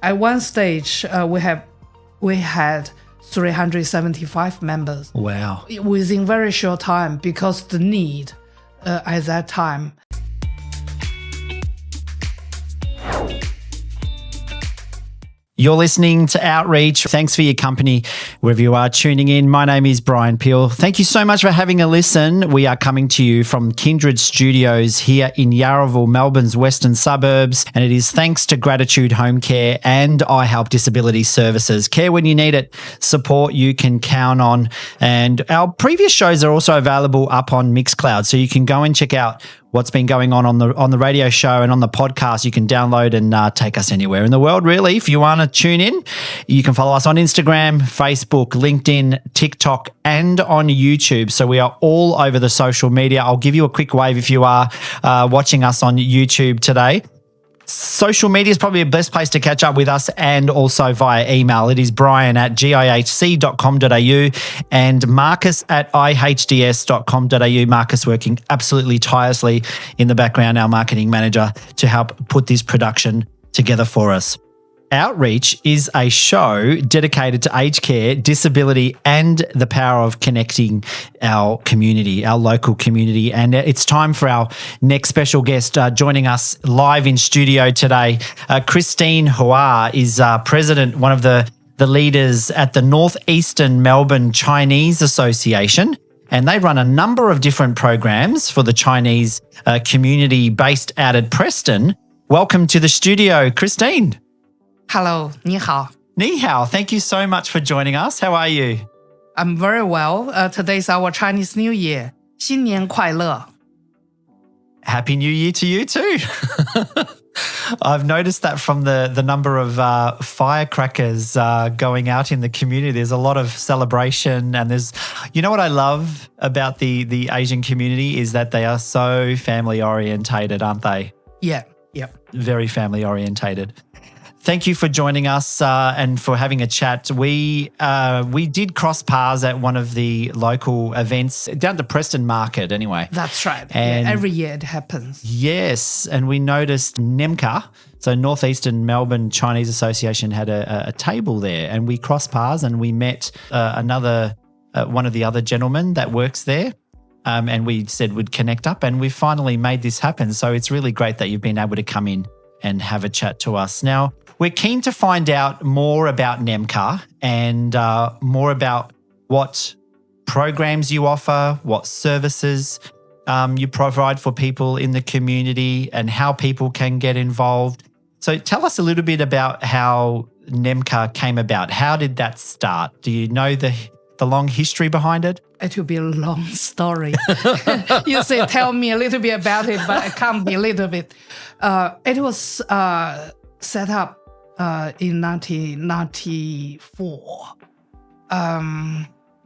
At one stage, we had 375 members. Wow. Within very short time because the need at that time. You're listening to Outreach. Thanks for your company wherever you are tuning in. My name is Brian Peel. Thank you so much for having a listen. We are coming to you from Kindred Studios here in Yarraville, Melbourne's western suburbs, and it is thanks to Gratitude Home Care and I Help Disability Services. Care when you need it, support you can count on. And our previous shows are also available up on Mixcloud, so you can go and check out what's been going on the radio show and on the podcast. You can download and take us anywhere in the world, really. If you want to tune in, you can follow us on Instagram, Facebook, LinkedIn, TikTok, and on YouTube. So we are all over the social media. I'll give you a quick wave if you are watching us on YouTube today. Social media is probably the best place to catch up with us, and also via email. It is brian@gihc.com.au and marcus@ihds.com.au. Marcus working absolutely tirelessly in the background, our marketing manager, to help put this production together for us. Outreach is a show dedicated to aged care, disability, and the power of connecting our community, our local community. And it's time for our next special guest joining us live in studio today. Christine Cao is president, one of the leaders at the Northeastern Melbourne Chinese Association. And they run a number of different programs for the Chinese community based out at Preston. Welcome to the studio, Christine. Hello, 你好. Ni hao, thank you so much for joining us. How are you? I'm very well. Today's our Chinese New Year. 新年快乐. Happy New Year to you too. I've noticed that from the number of firecrackers going out in the community. There's a lot of celebration, and you know what I love about the Asian community is that they are so family orientated, aren't they? Yeah. Very family orientated. Thank you for joining us and for having a chat. We did cross paths at one of the local events down to Preston Market anyway. That's right. And every year it happens. Yes, and we noticed NEMCA, so Northeastern Melbourne Chinese Association, had a table there, and we crossed paths and we met one of the other gentlemen that works there. And we said we'd connect up, and we finally made this happen. So it's really great that you've been able to come in and have a chat to us. Now, we're keen to find out more about NEMCA and more about what programs you offer, what services you provide for people in the community, and how people can get involved. So tell us a little bit about how NEMCA came about. How did that start? Do you know the long history behind it? It will be a long story. You say, tell me a little bit about it, but it can't be a little bit. It was set up in 1994.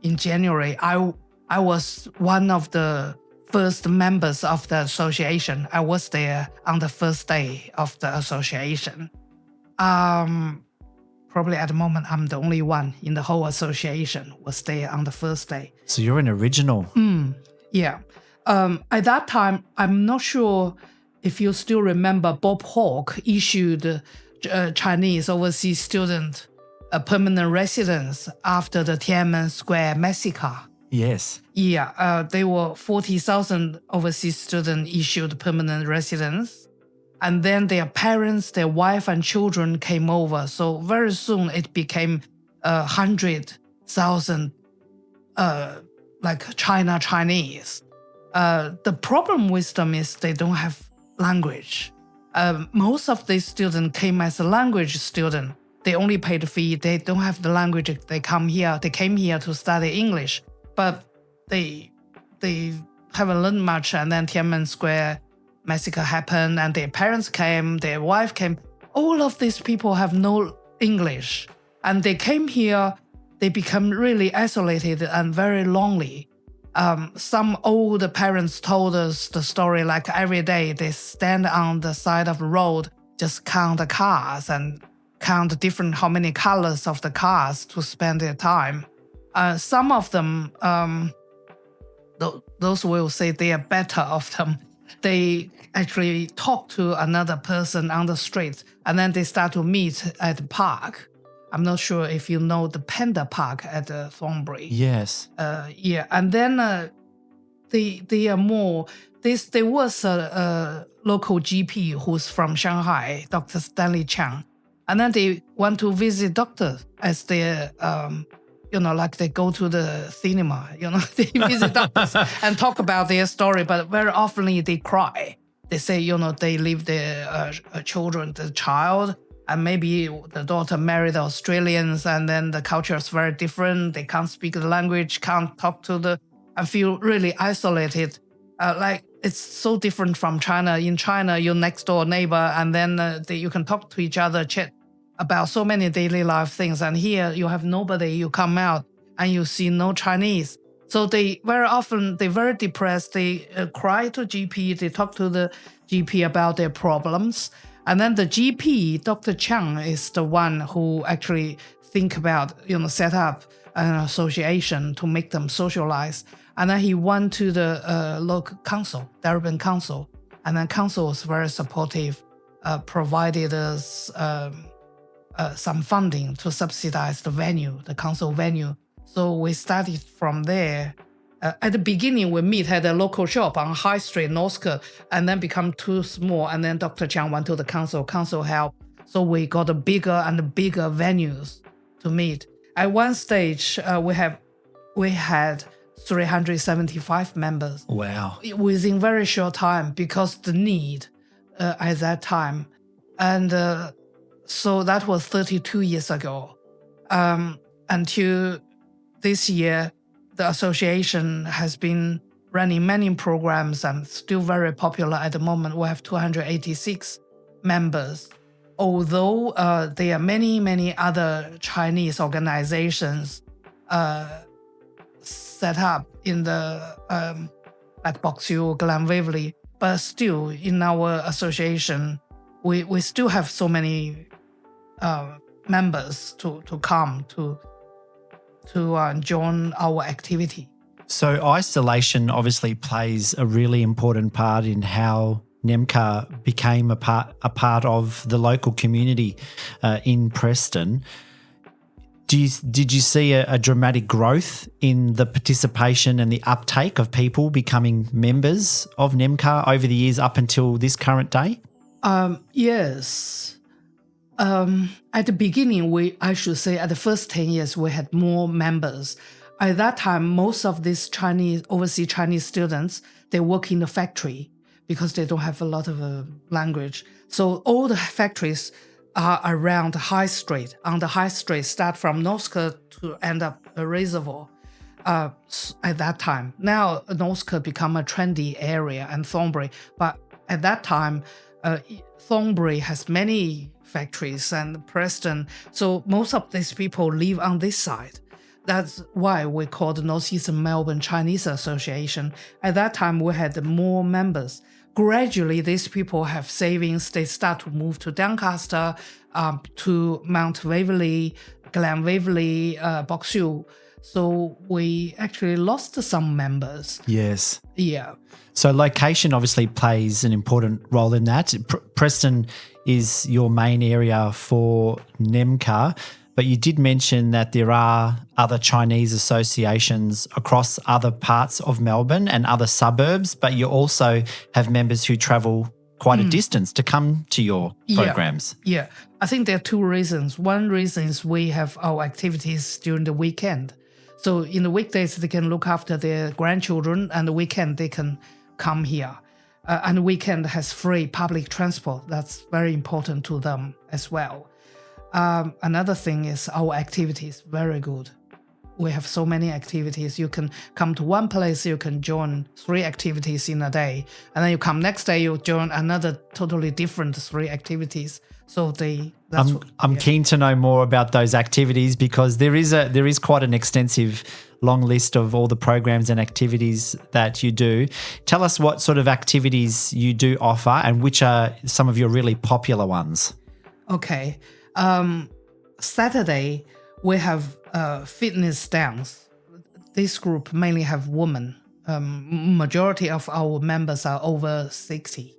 In January, I was one of the first members of the association. I was there on the first day of the association. Probably at the moment, I'm the only one in the whole association was there on the first day. So you're an original. Yeah. At that time, I'm not sure if you still remember, Bob Hawke issued Chinese overseas student a permanent residence after the Tiananmen Square massacre. Yes. Yeah, there were 40,000 overseas students issued permanent residence. And then their parents, their wife and children came over. So very soon it became 100,000 like Chinese. The problem with them is they don't have language. Most of these students came as a language student. They only paid the fee. They don't have the language. They came here to study English, but they haven't learned much. And then Tiananmen Square massacre happened, and their parents came, their wife came. All of these people have no English, and they came here. They become really isolated and very lonely. Some old parents told us the story like every day they stand on the side of the road, just count the cars and count how many colors of the cars to spend their time. Some of them, those will say they are better of them. they actually talk to another person on the street, and then they start to meet at the park. I'm not sure if you know the Panda Park at Thornbury. Yes. And then they are more. There was a local GP who's from Shanghai, Dr. Stanley Chang, and then they want to visit doctors as their like they go to the cinema, they visit doctors and talk about their story, but very often they cry. They say, they leave their children, the child, and maybe the daughter married Australians, and then the culture is very different. They can't speak the language, can't talk to and feel really isolated. Like it's so different from China. In China, your next door neighbor, and then you can talk to each other, chat about so many daily life things. And here you have nobody. You come out and you see no Chinese. So they very often, they're very depressed. They cry to GP. They talk to the GP about their problems. And then the GP, Dr. Chang, is the one who actually think about, set up an association to make them socialize. And then he went to the local council, Darabin Council. And then council was very supportive, provided us some funding to subsidize the venue, the council venue. So we started from there. At the beginning, we meet at a local shop on High Street, Northcote, and then become too small. And then Dr. Chang went to the council help. So we got a bigger and bigger venues to meet. At one stage, we had 375 members. Wow. Within very short time, because the need at that time. And so that was 32 years ago. Until this year, the association has been running many programs and still very popular at the moment. We have 286 members. Although there are many, many other Chinese organizations set up in the like Box Hill, Glen Waverley, but still in our association, we still have so many members to come to join our activity. So isolation obviously plays a really important part in how NEMCA became a part of the local community in Preston. Did you see a dramatic growth in the participation and the uptake of people becoming members of NEMCA over the years up until this current day? Yes. At the beginning, I should say at the first 10 years, we had more members. At that time, most of these overseas Chinese students, they work in the factory because they don't have a lot of language. So all the factories are around the High Street. On the High Street, start from Northcote to end up a reservoir. At that time, now Northcote become a trendy area and Thornbury. But at that time, Thornbury has many factories and Preston. So most of these people live on this side. That's why we call the Northeastern Melbourne Chinese Association. At that time, we had more members. Gradually, these people have savings. They start to move to Doncaster, to Mount Waverley, Glen Waverley, Box Hill. So we actually lost some members. Yes. Yeah. So location obviously plays an important role in that. Preston is your main area for NEMCA, but you did mention that there are other Chinese associations across other parts of Melbourne and other suburbs, but you also have members who travel quite a distance to come to your programs. Yeah. I think there are two reasons. One reason is we have our activities during the weekend. So in the weekdays, they can look after their grandchildren, and the weekend they can come here. And the weekend has free public transport. That's very important to them as well. Another thing is our activities, very good. We have so many activities. You can come to one place, you can join 3 activities in a day. And then you come next day, you join another totally different 3 activities. So I'm keen to know more about those activities, because there is quite an extensive long list of all the programs and activities that you do. Tell us what sort of activities you do offer and which are some of your really popular ones. Okay. Saturday, we have fitness dance. This group mainly have women majority of our members are over 60.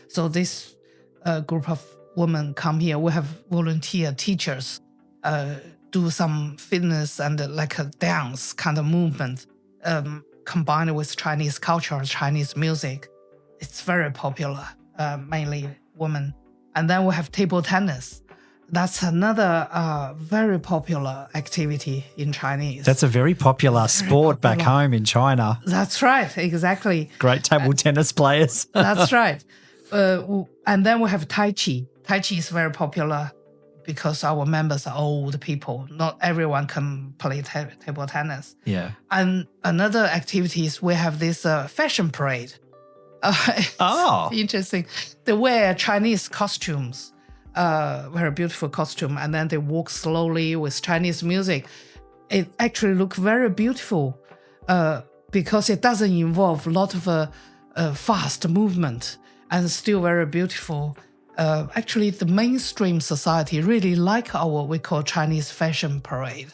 So this group of women come here. We have volunteer teachers do some fitness and like a dance kind of movement combined with Chinese culture, Chinese music. It's very popular, mainly women. And then we have table tennis. That's another very popular activity in Chinese. That's a very popular sport back home in China. That's right, exactly. Great table tennis players. That's right. And then we have Tai Chi. Tai Chi is very popular because our members are old people. Not everyone can play table tennis. Yeah. And another activity is we have this fashion parade. Interesting. They wear Chinese costumes. Very beautiful costume, and then they walk slowly with Chinese music. It actually looks very beautiful because it doesn't involve a lot of fast movement and still very beautiful. Actually, the mainstream society really like our, we call Chinese fashion parade.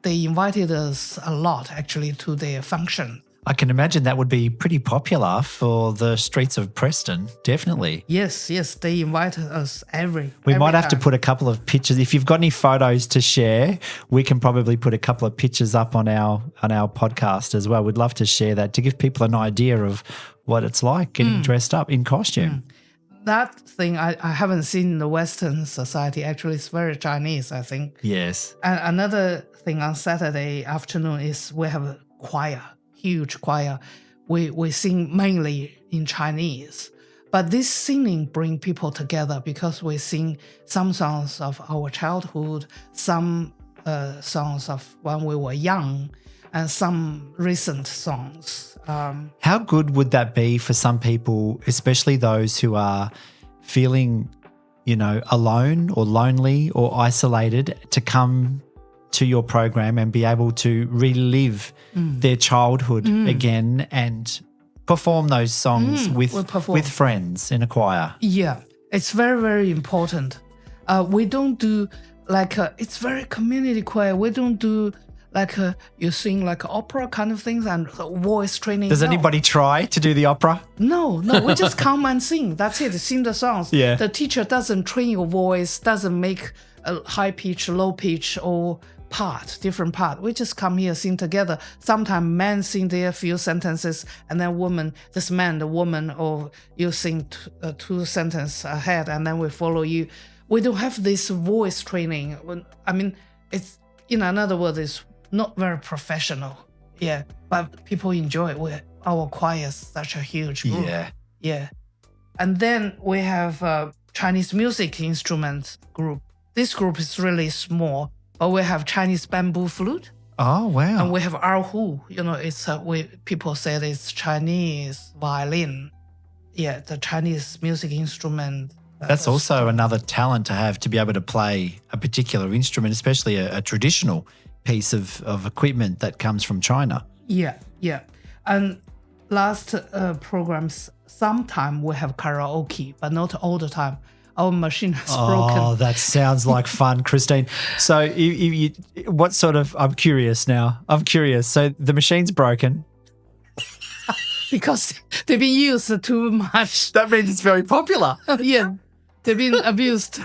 They invited us a lot actually to their function. I can imagine that would be pretty popular for the streets of Preston, definitely. Yes, they invite us every might have time. to put a couple of pictures. If you've got any photos to share, we can probably put a couple of pictures up on our podcast as well. We'd love to share that to give people an idea of what it's like getting dressed up in costume. That thing I haven't seen in the Western society. Actually, it's very Chinese, I think. Yes. And another thing on Saturday afternoon is we have a choir. Huge choir. We sing mainly in Chinese. But this singing brings people together because we sing some songs of our childhood, some songs of when we were young, and some recent songs. How good would that be for some people, especially those who are feeling, alone or lonely or isolated, to come to your program and be able to relive their childhood again and perform those songs with friends in a choir? Yeah, it's very, very important. We don't do it's very community choir. We don't do you sing like opera kind of things and voice training. Does anybody try to do the opera? No, we just come and sing. That's it. Sing the songs. Yeah. The teacher doesn't train your voice, doesn't make a high pitch, low pitch, or different part. We just come here, sing together. Sometimes men sing their few sentences, and then the woman, or you sing two sentences ahead, and then we follow you. We don't have this voice training. I mean, it's, in another word, it's not very professional. Yeah, but people enjoy it. Our choir is such a huge group. Yeah. And then we have Chinese music instruments group. This group is really small. But we have Chinese bamboo flute. Oh, wow. And we have erhu. It's people say it's Chinese violin. Yeah, the Chinese music instrument. That's also another talent to have, to be able to play a particular instrument, especially a traditional piece of equipment that comes from China. Yeah. And last programs, sometime we have karaoke, but not all the time. Our machine is broken. Oh, that sounds like fun, Christine. So what sort of, I'm curious now. So the machine's broken. Because they've been used too much. That means it's very popular. Yeah, they've been abused.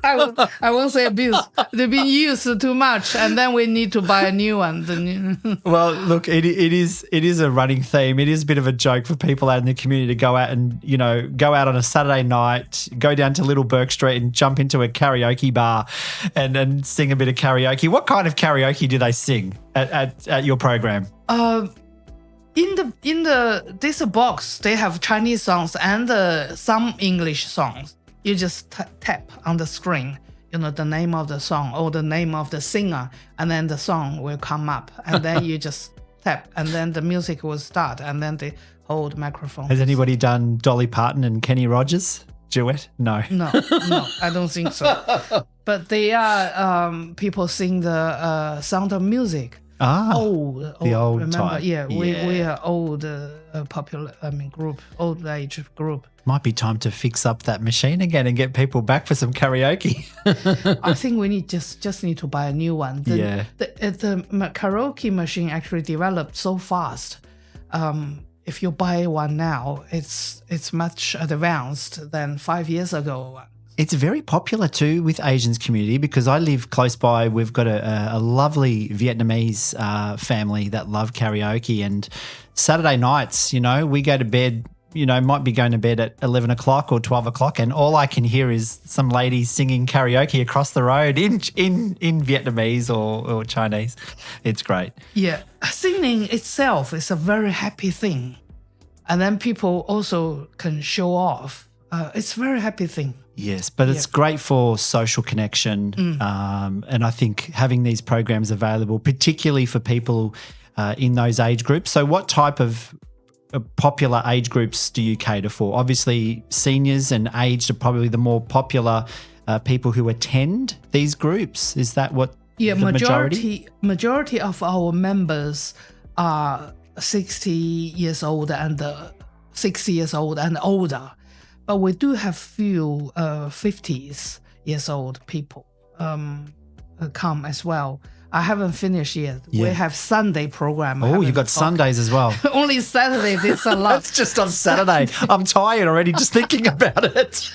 I won't say abused. They've been used too much, and then we need to buy a new one. Well, look, it is a running theme. It is a bit of a joke for people out in the community to go out and, go out on a Saturday night, go down to Little Bourke Street and jump into a karaoke bar and sing a bit of karaoke. What kind of karaoke do they sing at your program? In this box, they have Chinese songs and some English songs. You just tap on the screen, the name of the song or the name of the singer, and then the song will come up, and then you just tap, and then the music will start, and then they hold microphone. Has anybody done Dolly Parton and Kenny Rogers duet? No, I don't think so. But they are people sing the Sound of Music. old. The old remember? type. Yeah, we are old group, old age group. Might be time to fix up that machine again and get people back for some karaoke. I think we just need to buy a new one. The karaoke machine actually developed so fast. If you buy one now, it's much advanced than 5 years ago. It's very popular too with Asians community because I live close by. We've got a lovely Vietnamese family that love karaoke, and Saturday nights, we go to bed, might be going to bed at 11 o'clock or 12 o'clock, and all I can hear is some ladies singing karaoke across the road in Vietnamese or Chinese. It's great. Yeah, singing itself is a very happy thing. And then people also can show off. It's a very happy thing. Yes, but it's great for social connection. And I think having these programs available, particularly for people in those age groups. So what type of popular age groups do you cater for? Obviously, seniors and aged are probably the more popular people who attend these groups. Is that what the majority of our members are 60 years old and 60 years old and older. But we do have few 50s years old people come as well. I haven't finished yet. Yeah. We have Sunday program. Oh, you got Sundays as well. Only Saturday, it's a lot. That's just on Saturday. I'm tired already just thinking about it.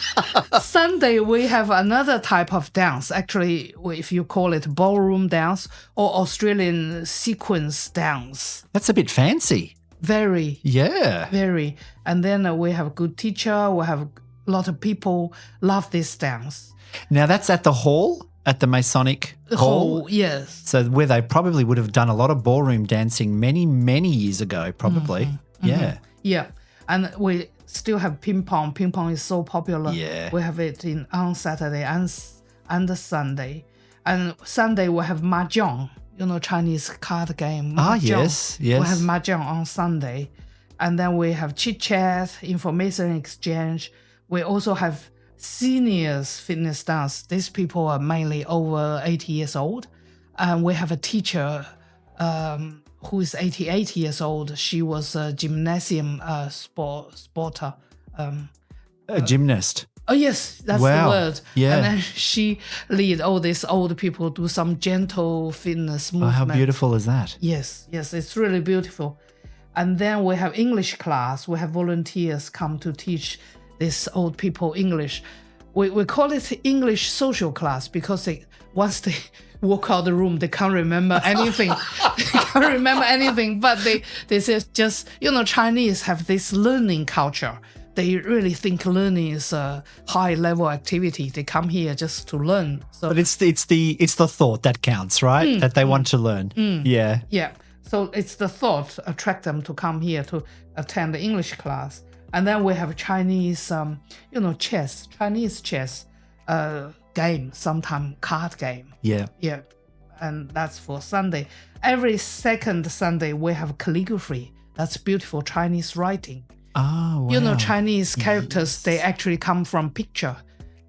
Sunday, we have another type of dance. Actually, if you call it ballroom dance or Australian sequence dance. That's a bit fancy. Very. Yeah. Very. And then we have a good teacher. We have a lot of people love this dance. Now, that's at the hall? At the Masonic Hall? Yes. So where they probably would have done a lot of ballroom dancing many, many years ago, probably. Mm-hmm. Yeah. Mm-hmm. Yeah. And we still have ping pong. Ping pong is so popular. Yeah. We have it on Saturday and Sunday. And Sunday we have mahjong, Chinese card game. Mahjong. Yes. We have mahjong on Sunday. And then we have chit-chat, information exchange. We also have seniors fitness dance. These people are mainly over 80 years old. And we have a teacher who is 88 years old. She was a gymnasium sporter. A gymnast. Oh, yes, that's wow. the word. Yeah. And then she lead all these old people do some gentle fitness movement. Oh, how beautiful is that? Yes, it's really beautiful. And then we have English class. We have volunteers come to teach these old people English. We call it English social class because once they walk out the room, they can't remember anything. But they say just, Chinese have this learning culture. They really think learning is a high level activity. They come here just to learn. So, but it's the thought that counts, right? That they want to learn. Yeah. Yeah. So it's the thought attract them to come here to attend the English class. And then we have Chinese, chess, Chinese chess game, sometimes card game. Yeah. Yeah. And that's for Sunday. Every second Sunday, we have calligraphy. That's beautiful Chinese writing. Oh, wow. Chinese characters, they actually come from picture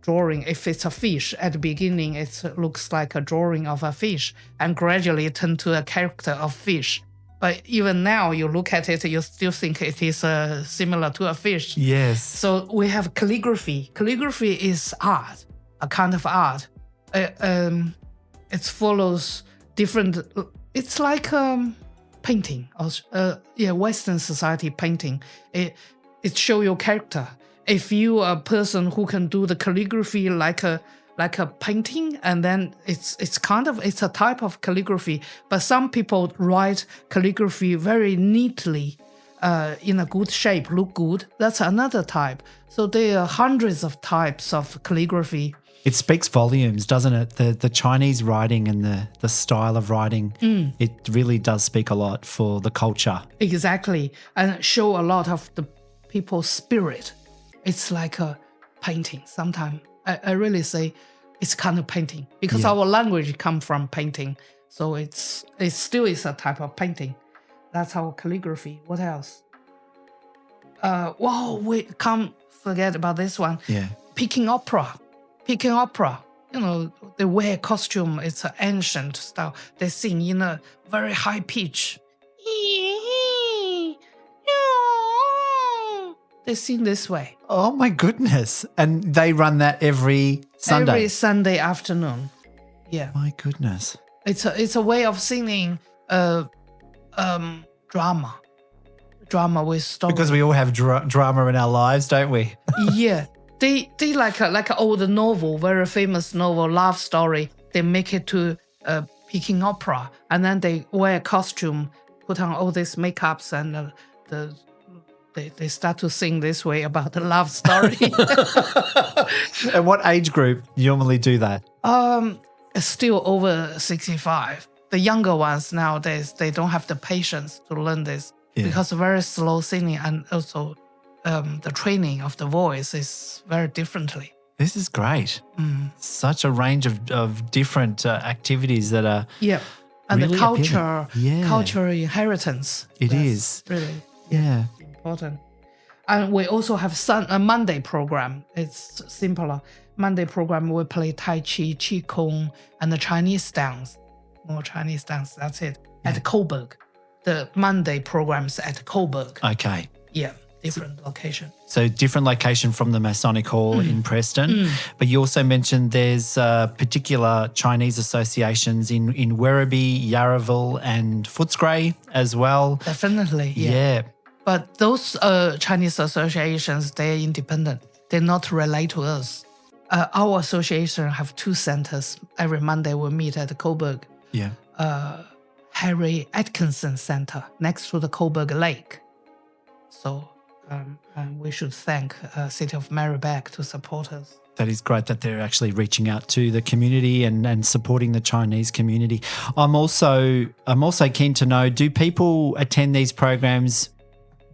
drawing. If it's a fish, at the beginning, it looks like a drawing of a fish and gradually turn to a character of fish. But even now, you look at it, you still think it is similar to a fish. Yes. So we have calligraphy. Calligraphy is art, a kind of art. It follows different. It's like painting. Western society painting. It show your character. If you are a person who can do the calligraphy like a painting, and then it's a type of calligraphy. But some people write calligraphy very neatly, in a good shape, look good. That's another type. So there are hundreds of types of calligraphy. It speaks volumes, doesn't it? The Chinese writing and the style of writing, it really does speak a lot for the culture. Exactly, and show a lot of the people's spirit. It's like a painting. Sometimes I really say it's kind of painting because our language comes from painting. So it still is a type of painting. That's our calligraphy. What else? We can't forget about this one. Yeah. Peking opera. they wear costume. It's an ancient style. They sing in a very high pitch. They sing this way. Oh my goodness. And they run that every Sunday? Every Sunday afternoon. Yeah. My goodness. It's a way of singing drama. Drama with story. Because we all have drama in our lives, don't we? Yeah. They like an old novel, very famous novel, love story. They make it to Peking opera, and then they wear costume, put on all these makeups, and they start to sing this way about the love story. And what age group normally do that? Still over 65. The younger ones nowadays, they don't have the patience to learn this because very slow singing, and also the training of the voice is very differently. This is great. Such a range of different activities that are and really the cultural inheritance. It is really important. And we also have a Monday program. It's simpler. Monday program we play Tai Chi, Qi Kong, and the Chinese dance. More Chinese dance. That's it. At Coburg, the Monday programs at Coburg. Okay. Yeah. Different location. So different location from the Masonic Hall in Preston. But you also mentioned there's particular Chinese associations in Werribee, Yarraville and Footscray as well. Definitely, Yeah. But those Chinese associations, they're independent. They're not related to us. Our association have 2 centers. Every Monday we meet at Coburg. Yeah. Harry Atkinson Center next to the Coburg Lake. So and we should thank City of Marybeck to support us. That is great that they're actually reaching out to the community and supporting the Chinese community. I'm also keen to know, do people attend these programs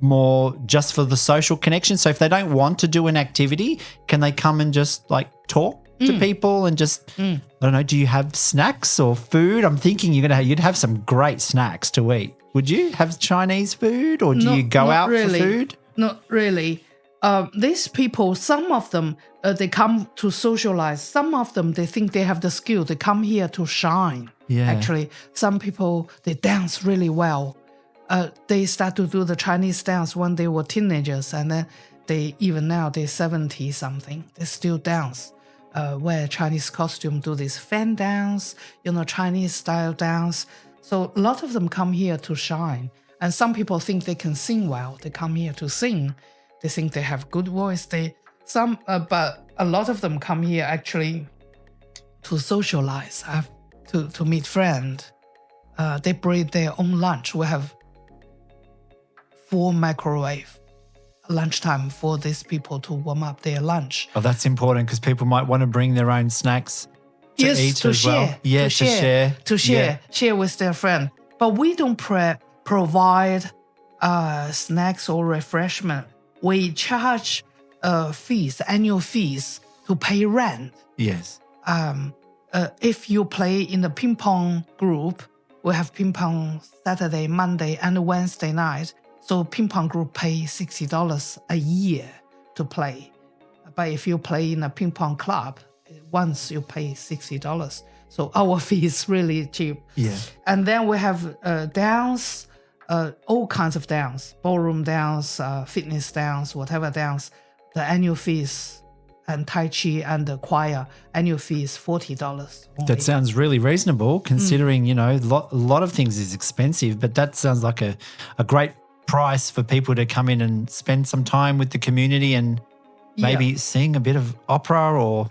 more just for the social connection? So if they don't want to do an activity, can they come and just like talk to people and just, I don't know, do you have snacks or food? I'm thinking you'd have some great snacks to eat. Would you have Chinese food or do you go out for food? Not really. These people, some of them, they come to socialize. Some of them, they think they have the skill. They come here to shine. Yeah. Actually, some people, they dance really well. They start to do the Chinese dance when they were teenagers. And then they're 70 something. They still dance. Wear Chinese costume, do this fan dance, Chinese style dance. So a lot of them come here to shine. And some people think they can sing well. They come here to sing. They think they have good voice. But a lot of them come here actually to socialize, to meet friends. They bring their own lunch. We have 4 microwave lunchtime for these people to warm up their lunch. Oh, that's important because people might want to bring their own snacks to eat as well. Yeah, to share with their friend. But we don't provide snacks or refreshment. We charge annual fees to pay rent. Yes. If you play in the ping pong group, we have ping pong Saturday, Monday, and Wednesday night. So ping pong group pay $60 a year to play. But if you play in a ping pong club, once you pay $60. So our fee is really cheap. Yeah. And then we have dance, all kinds of dance, ballroom dance, fitness dance, whatever dance. The annual fees and Tai Chi and the choir annual fee is $40 only. That sounds really reasonable considering, a lot of things is expensive, but that sounds like a great price for people to come in and spend some time with the community and maybe sing a bit of opera or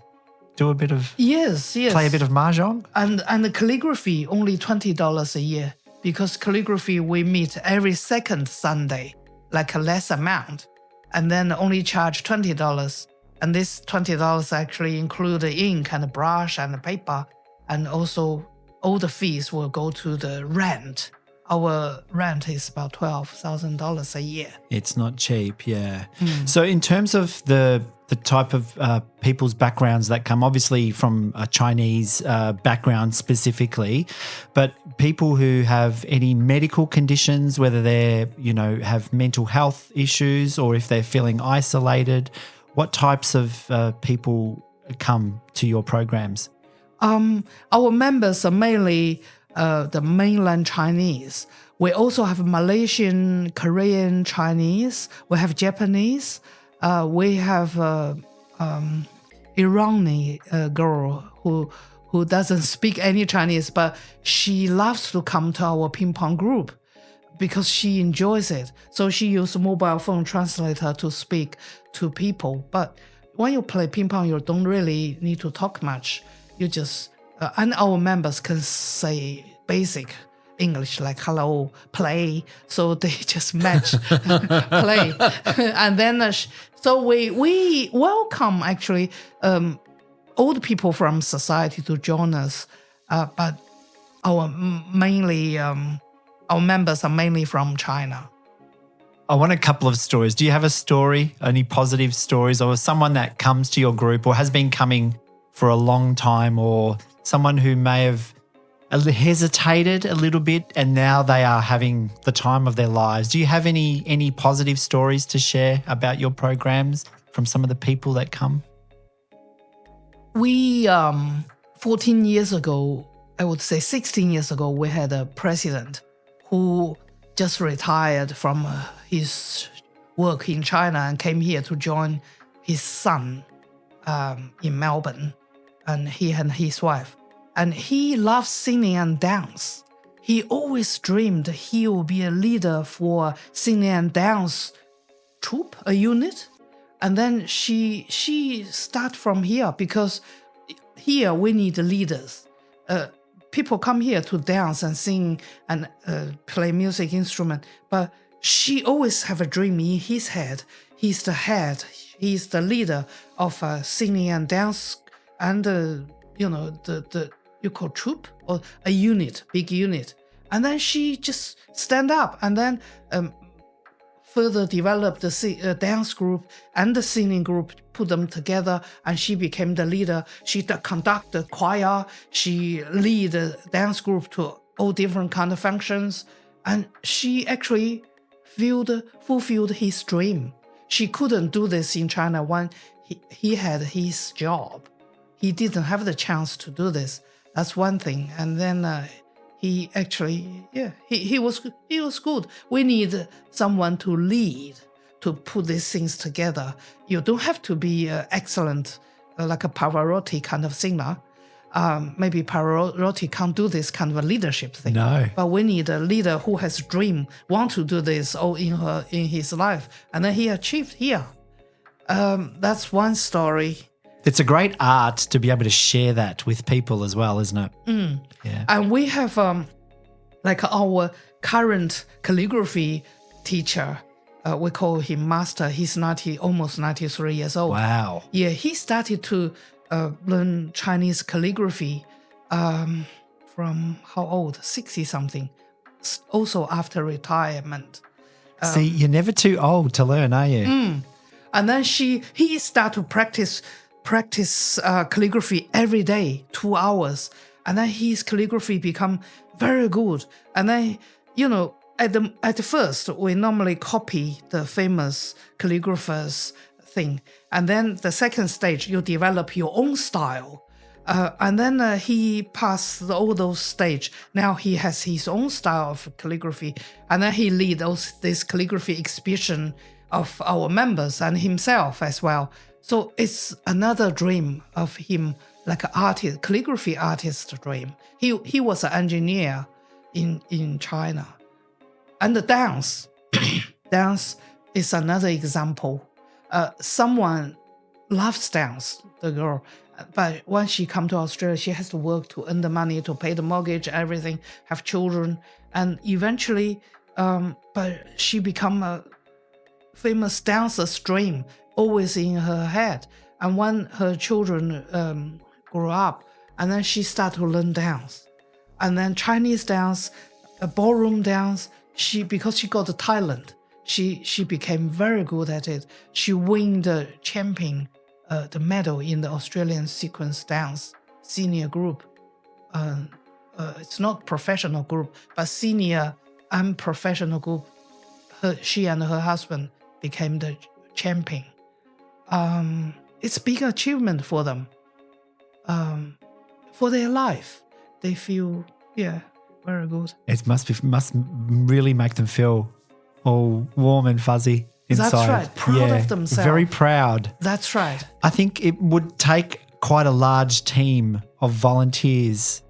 do a bit of play a bit of mahjong. And the calligraphy only $20 a year because calligraphy we meet every second Sunday, like a less amount, and then only charge $20. And this $20 actually include the ink and the brush and the paper, and also all the fees will go to the rent. Our rent is about $12,000 a year. It's not cheap, yeah. So in terms of the type of people's backgrounds that come, obviously from a Chinese background specifically, but people who have any medical conditions, whether they're, have mental health issues or if they're feeling isolated, what types of people come to your programs? Our members are mainly the mainland Chinese. We also have Malaysian, Korean Chinese. We have Japanese. We have Iranian girl who doesn't speak any Chinese, but she loves to come to our ping pong group because she enjoys it. So she uses mobile phone translator to speak to people. But when you play ping pong, you don't really need to talk much. You just, and our members can say basic English like hello, play. So they just match, play. And then, so we welcome actually old people from society to join us. But our members are mainly from China. I want a couple of stories. Do you have a story, any positive stories, or someone that comes to your group or has been coming for a long time, or someone who may have hesitated a little bit and now they are having the time of their lives? Do you have any positive stories to share about your programs from some of the people that come? We, 14 years ago, I would say 16 years ago, we had a president who just retired from his work in China and came here to join his son in Melbourne, and he and his wife. And he loves singing and dance. He always dreamed he would be a leader for singing and dance troupe, a unit. And then she start from here because here we need leaders. People come here to dance and sing and play music instrument, but she always have a dream in his head. He's the head. He's the leader of singing and dance, and the you call troupe or a unit, big unit. And then she just stand up and then further develop the dance group and the singing group, put them together, and she became the leader. She conduct the choir, she lead the dance group to all different kind of functions, and she actually fulfilled his dream. She couldn't do this in China when he had his job. He didn't have the chance to do this. That's one thing. And then he actually, he was good. We need someone to lead, to put these things together. You don't have to be excellent, like a Pavarotti kind of singer. Maybe Pavarotti can't do this kind of a leadership thing. No. But we need a leader who has a dream, want to do this all in his life. And then he achieved here. That's one story. It's a great art to be able to share that with people as well, isn't it? Mm. Yeah. And we have like our current calligraphy teacher, we call him Master. He's almost 93 years old. Wow. Yeah, he started to learn Chinese calligraphy from how old? 60-something. Also after retirement. See, you're never too old to learn, are you? And then he started to practice calligraphy every day, 2 hours. And then his calligraphy become very good. And then, at first, we normally copy the famous calligraphers thing. And then the second stage, you develop your own style. And then he passed all those stages. Now he has his own style of calligraphy. And then he leads this calligraphy exhibition of our members and himself as well. So it's another dream of him, like an artist, calligraphy artist dream. He was an engineer in China. And the dance is another example. Someone loves dance, the girl, but when she come to Australia, she has to work to earn the money to pay the mortgage, everything, have children, and eventually, but she become a famous dancer's dream, always in her head. And when her children grew up, and then she started to learn dance, and then Chinese dance, ballroom dance. Because she got the talent, she became very good at it. She won the champion, the medal in the Australian sequence dance senior group. It's not professional group, but senior and professional group. She and her husband became the champion. It's a big achievement for them. for their life. They feel, very good. It must really make them feel all warm and fuzzy inside. That's right. Proud of themselves. Very proud. That's right. I think it would take quite a large team of volunteers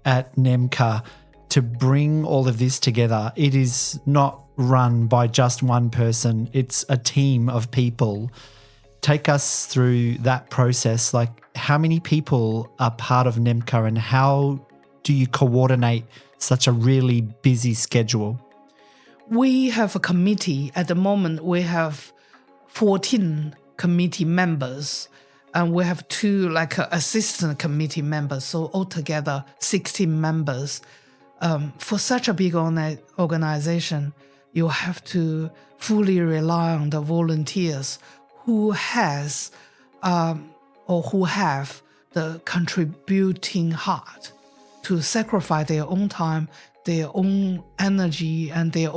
at NEMCA to bring all of this together. It is not run by just one person. It's a team of people. Take us through that process. Like, how many people are part of NEMCA and how do you coordinate such a really busy schedule? We have a committee. At the moment, we have 14 committee members, and we have 2 assistant committee members. So altogether, 16 members. For such a big organization, you have to fully rely on the volunteers who has or who have the contributing heart to sacrifice their own time, their own energy, and their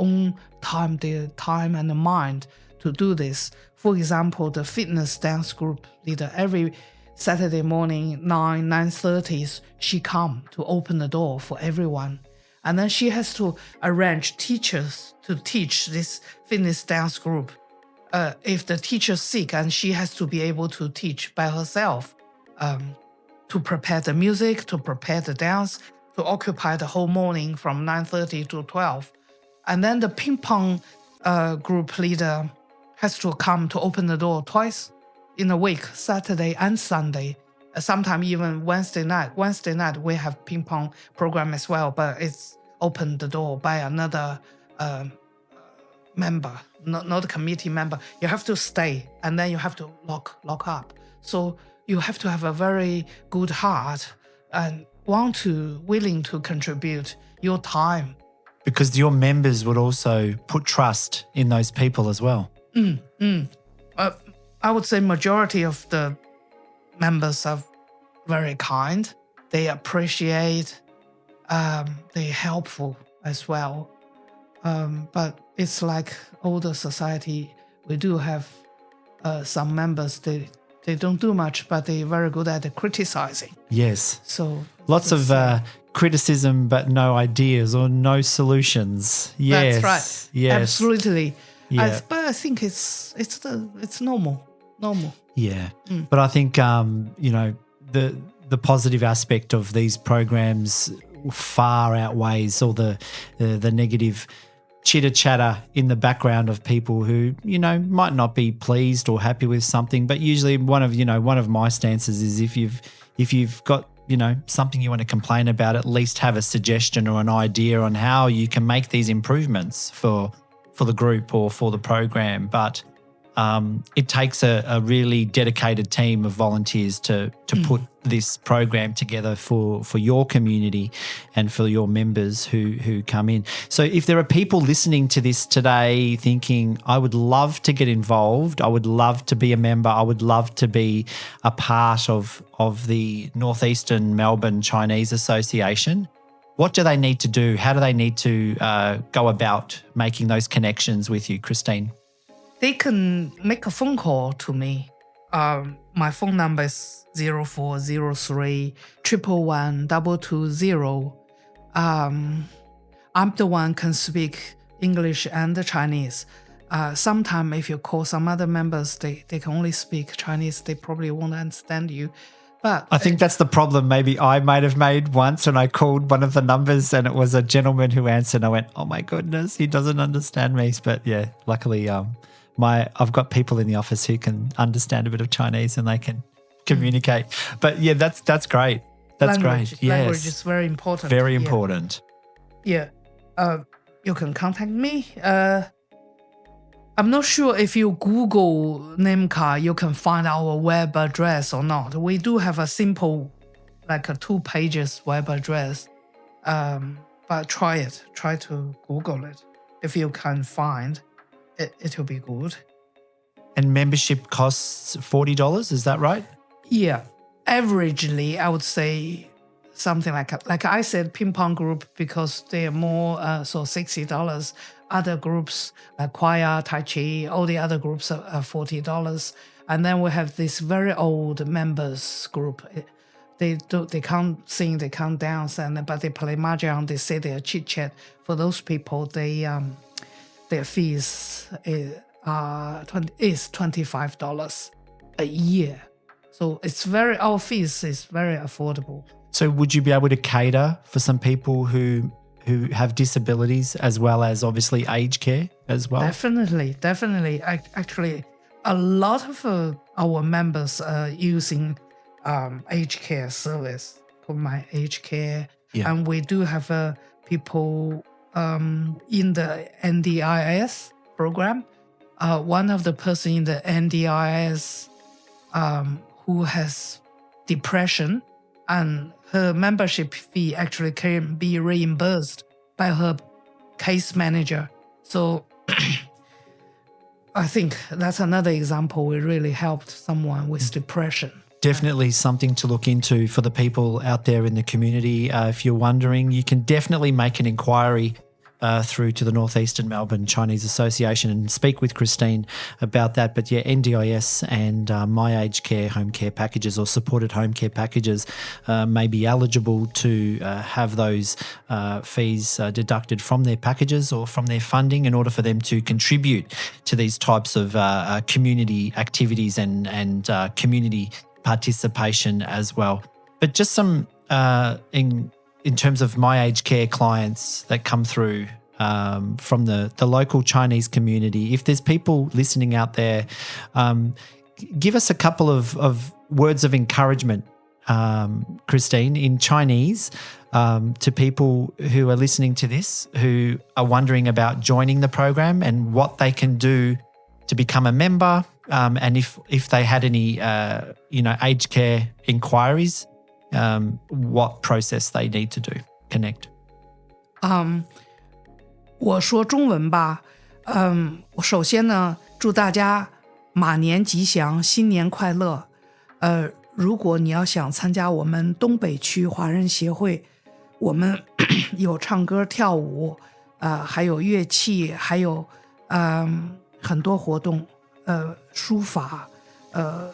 time and mind to do this. For example, the fitness dance group leader, every Saturday morning, 9:30, she come to open the door for everyone. And then she has to arrange teachers to teach this fitness dance group. If the teacher's sick, and she has to be able to teach by herself, to prepare the music, to prepare the dance, to occupy the whole morning from 9:30 to 12. And then the ping pong group leader has to come to open the door twice in a week, Saturday and Sunday. Sometimes even Wednesday night. Wednesday night we have ping pong program as well, but it's opened the door by another member, not a committee member. You have to stay, and then you have to lock up. So you have to have a very good heart and willing to contribute your time. Because your members would also put trust in those people as well. I would say majority of the members are very kind. They appreciate, they're helpful as well. But it's like older society, we do have some members, they don't do much, but they're very good at criticizing. Yes. So lots of criticism, but no ideas or no solutions. Yes. That's right. Yes. Absolutely. Yeah. But I think it's normal. Yeah. But I think the positive aspect of these programs far outweighs all the negative chitter chatter in the background of people who might not be pleased or happy with something. But usually one of my stances is if you've got something you want to complain about, at least have a suggestion or an idea on how you can make these improvements for the group or for the program. But it takes a really dedicated team of volunteers to put this program together for your community and for your members who come in. So if there are people listening to this today thinking, I would love to get involved, I would love to be a member, I would love to be a part of the Northeastern Melbourne Chinese Association, what do they need to do? How do they need to go about making those connections with you, Christine? They can make a phone call to me. My phone number is 0403 111 220. I'm the one can speak English and Chinese. Sometimes if you call some other members, they can only speak Chinese. They probably won't understand you. But I think that's the problem maybe I might have made once when I called one of the numbers and it was a gentleman who answered. I went, oh my goodness, he doesn't understand me. But yeah, luckily I've got people in the office who can understand a bit of Chinese and they can communicate. But yeah, that's great. That's great. Yes. Language is very important. Very important. Yeah. You can contact me. I'm not sure if you Google NEMCA, you can find our web address or not. We do have a simple, like a 2 pages web address. But try it. Try to Google it. If you can find it will be good. And membership costs $40, is that right? Yeah. Averagely, I would say something like I said, ping pong group, because they are more, so $60. Other groups like choir, tai chi, all the other groups are $40. And then we have this very old members group, They can't sing, they can't dance, but they play mahjong. They say their chit chat. For those people, their fees is $25 a year. So our fees is very affordable. So would you be able to cater for some people who have disabilities as well as obviously aged care as well? Definitely. Actually, a lot of our members are using aged care service called My Aged Care. Yeah. And we do have people in the NDIS program. One of the person in the NDIS who has depression, and her membership fee actually can be reimbursed by her case manager. So I think that's another example. We really helped someone with depression. Definitely something to look into for the people out there in the community. If you're wondering, you can definitely make an inquiry through to the Northeastern Melbourne Chinese Association and speak with Christine about that. But yeah, NDIS and My Aged Care home care packages or supported home care packages may be eligible to have those fees deducted from their packages or from their funding in order for them to contribute to these types of community activities and community participation as well. But just some in terms of My Aged Care clients that come through from the local Chinese community, if there's people listening out there, give us a couple of words of encouragement, Christine, in Chinese to people who are listening to this, who are wondering about joining the program and what they can do to become a member, and if they had any aged care inquiries, what process they need to do, connect. 我说中文吧，我首先呢，祝大家马年吉祥，新年快乐。如果你要想参加我们东北区华人协会，我们有唱歌跳舞，还有乐器，还有很多活动，书法，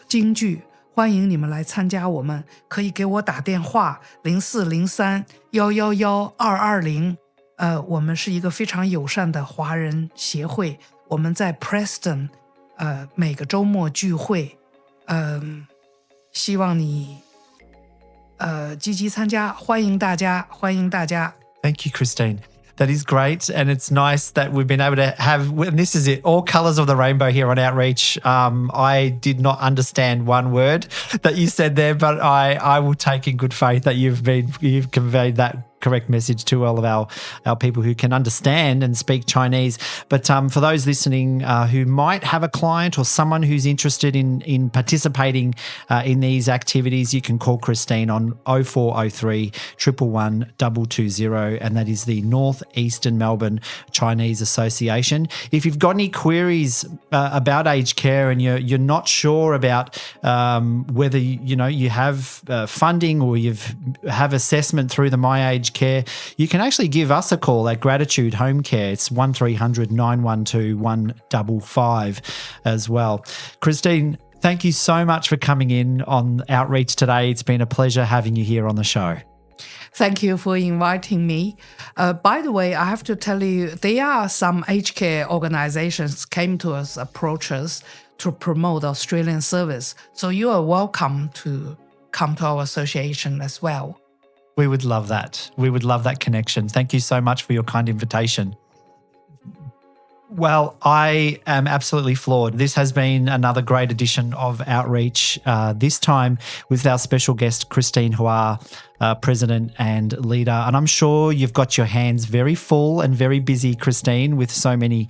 京剧。欢迎你们来参加我们，可以给我打电话0403111220。我们是一个非常友善的华人协会，我们在 Preston 每个周末聚会，希望你积极参加，欢迎大家。 Thank you, Christine. That is great. And it's nice that we've been able to have, and this is it, all colours of the rainbow here on Outreach. I did not understand one word that you said there, but I will take in good faith that you've conveyed that correct message to all of our people who can understand and speak Chinese. But for those listening who might have a client or someone who's interested in participating in these activities, you can call Christine on 0403 111 220, and that is the Northeastern Melbourne Chinese Association. If you've got any queries about aged care and you're not sure about whether you have funding or you have assessment through the My Aged Care, you can actually give us a call at Gratitude Home Care. It's 1300 912 155 as well. Christine, thank you so much for coming in on Outreach today. It's been a pleasure having you here on the show. Thank you for inviting me. By the way, I have to tell you, there are some aged care organizations came to us, approach us to promote Australian service. So you are welcome to come to our association as well. We would love that. We would love that connection. Thank you so much for your kind invitation. Well, I am absolutely floored. This has been another great edition of Outreach, this time with our special guest, Christine Hua, President and leader. And I'm sure you've got your hands very full and very busy, Christine, with so many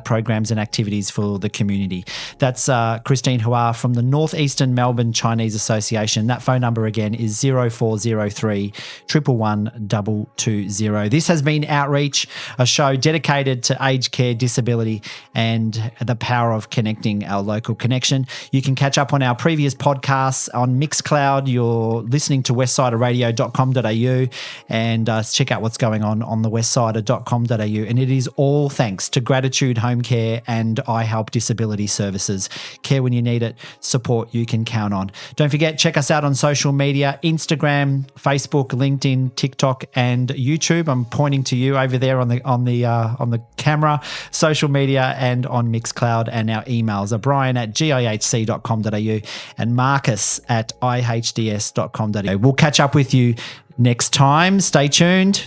programs and activities for the community. That's Christine Hua from the Northeastern Melbourne Chinese Association. That phone number again is 0403 111 220. This has been Outreach, a show dedicated to aged care, disability, and the power of connecting our local connection. You can catch up on our previous podcasts on Mixcloud. You're listening to Westside Radio radio.com.au and check out what's going on the west side of .com.au. And it is all thanks to Gratitude Home Care and I Help Disability Services. Care when you need it, support you can count on. Don't forget, check us out on social media, Instagram, Facebook, LinkedIn, TikTok, and YouTube. I'm pointing to you over there on the camera, social media, and on Mixcloud. And our emails are brian@gihc.com.au and marcus@ihds.com.au. We'll catch up with you next time. Stay tuned.